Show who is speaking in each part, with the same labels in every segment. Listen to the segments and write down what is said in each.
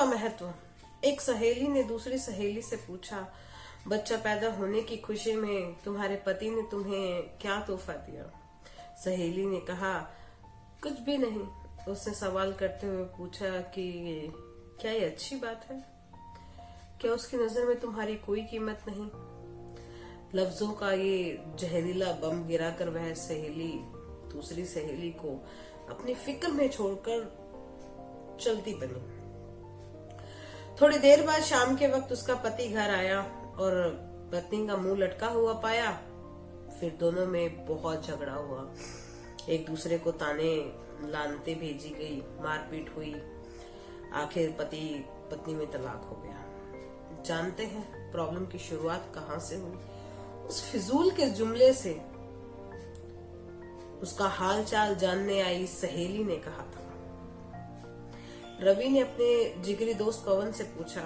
Speaker 1: का महत्व। एक सहेली ने दूसरी सहेली से पूछा, बच्चा पैदा होने की खुशी में तुम्हारे पति ने तुम्हें क्या तोहफा दिया? सहेली ने कहा, कुछ भी नहीं। उसने सवाल करते हुए पूछा कि क्या ये अच्छी बात है? क्या उसकी नजर में तुम्हारी कोई कीमत नहीं? लफ्जों का ये जहरीला बम गिराकर वह सहेली दूसरी सहेली को अपनी फिक्र में छोड़कर चलती बनी। थोड़ी देर बाद शाम के वक्त उसका पति घर आया और पत्नी का मुंह लटका हुआ पाया। फिर दोनों में बहुत झगड़ा हुआ, एक दूसरे को ताने लानते भेजी गई, मारपीट हुई। आखिर पति पत्नी में तलाक हो गया। जानते हैं प्रॉब्लम की शुरुआत कहां से हुई? उस फिजूल के जुमले से। उसका हाल चाल जानने आई सहेली ने कहा था। रवि ने अपने जिगरी दोस्त पवन से पूछा,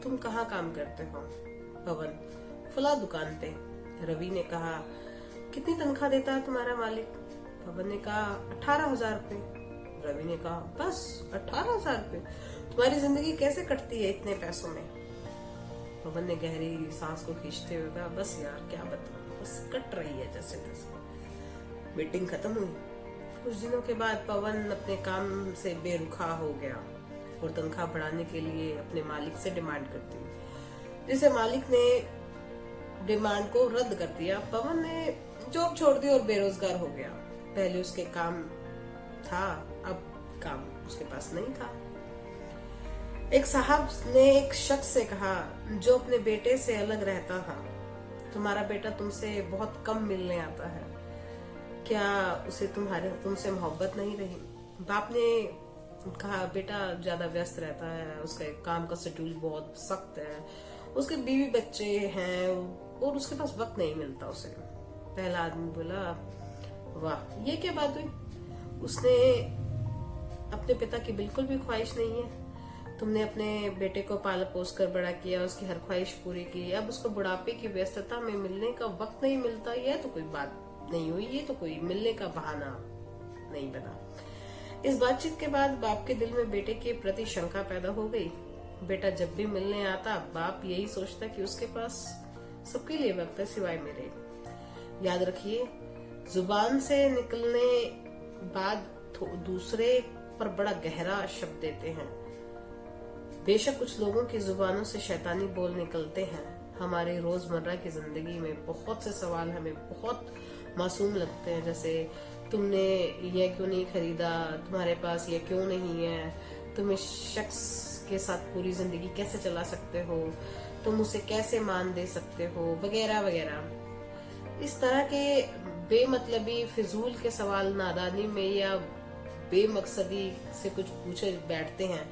Speaker 1: तुम कहाँ काम करते हो? पवन, फला दुकान पे। रवि ने कहा, कितनी तनख्वाह देता है तुम्हारा मालिक? पवन ने कहा, 18,000 रुपए। रवि ने कहा, बस 18,000 रुपए? तुम्हारी जिंदगी कैसे कटती है इतने पैसों में? पवन ने गहरी सांस को खींचते हुए कहा, बस यार क्या बताऊं, बस कट रही है जैसे तैसे। मीटिंग खत्म हुई। कुछ दिनों के बाद पवन अपने काम से बेरुखा हो गया और तनख्वाह बढ़ाने के लिए अपने मालिक से डिमांड करती, जिसे मालिक ने डिमांड को रद्द कर दिया। पवन ने जॉब छोड़ दी और बेरोजगार हो गया। पहले उसके काम था, अब काम उसके पास नहीं था। एक साहब ने एक शख्स से कहा, जो अपने बेटे से अलग रहता था, तुम्हारा बेटा तुमसे बहुत कम मिलने आता है, क्या उसे तुमसे मोहब्बत नहीं रही? बाप ने कहा, बेटा ज्यादा व्यस्त रहता है, उसका काम का शेड्यूल बहुत सख्त है, उसके बीवी बच्चे हैं और उसके पास वक्त नहीं मिलता उसे। पहला आदमी बोला, वाह ये क्या बात हुई? उसने अपने पिता की बिल्कुल भी ख्वाहिश नहीं है। तुमने अपने बेटे को पाल पोस कर बड़ा किया, उसकी हर ख्वाहिश पूरी की, अब उसको बुढ़ापे की व्यस्तता में मिलने का वक्त नहीं मिलता। यह तो कोई बात नहीं हुई, ये तो कोई मिलने का बहाना नहीं बना। इस बातचीत के बाद बाप के दिल में बेटे के प्रति शंका पैदा हो गई। बेटा जब भी मिलने आता, बाप यही सोचता कि उसके पास सबके लिए वक्त है सिवाय मेरे। याद रखिए, जुबान से निकलने बाद दूसरे पर बड़ा गहरा शब्द देते हैं। बेशक कुछ लोगों की जुबानों से शैतानी बोल निकलते हैं। हमारे रोजमर्रा की जिंदगी में बहुत से सवाल हमें बहुत मासूम लगते हैं, जैसे तुमने यह क्यों नहीं खरीदा, तुम्हारे पास यह क्यों नहीं है, तुम इस शख्स के साथ पूरी जिंदगी कैसे चला सकते हो, तुम उसे कैसे मान दे सकते हो, वगैरह वगैरह। इस तरह के बेमतलबी फिजूल के सवाल नादानी में या बेमकसदी से कुछ पूछे बैठते हैं,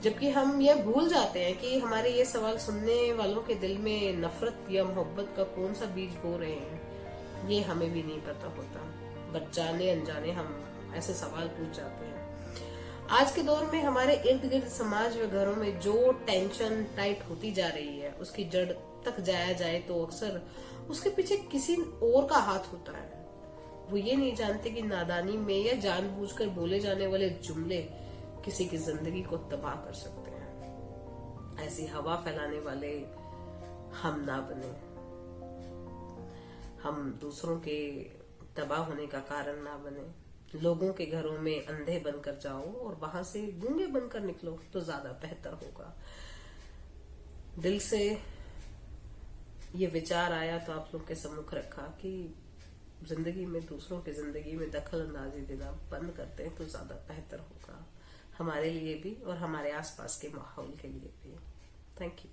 Speaker 1: जबकि हम यह भूल जाते हैं कि हमारे ये सवाल सुनने वालों के दिल में नफरत या मोहब्बत का कौन सा बीज बो रहे हैं। ये हमें भी नहीं पता होता, बट जाने अनजाने हम ऐसे सवाल पूछ जाते हैं। आज के दौर में हमारे इर्द गिर्द समाज व घरों में जो टेंशन टाइट होती जा रही है, उसकी जड़ तक जाया जाए तो अक्सर उसके पीछे किसी और का हाथ होता है। वो ये नहीं जानते कि नादानी में या जानबूझकर बोले जाने वाले जुमले किसी की जिंदगी को तबाह कर सकते हैं। ऐसी हवा फैलाने वाले हम ना बने। हम दूसरों के तबाह होने का कारण ना बने। लोगों के घरों में अंधे बनकर जाओ और वहां से गूंगे बनकर निकलो तो ज्यादा बेहतर होगा। दिल से ये विचार आया तो आप लोग के सम्मुख रखा कि जिंदगी में दूसरों की जिंदगी में दखल अंदाजी देना बंद करते हैं तो ज्यादा बेहतर होगा, हमारे लिए भी और हमारे आसपास के माहौल के लिए भी। Thank you.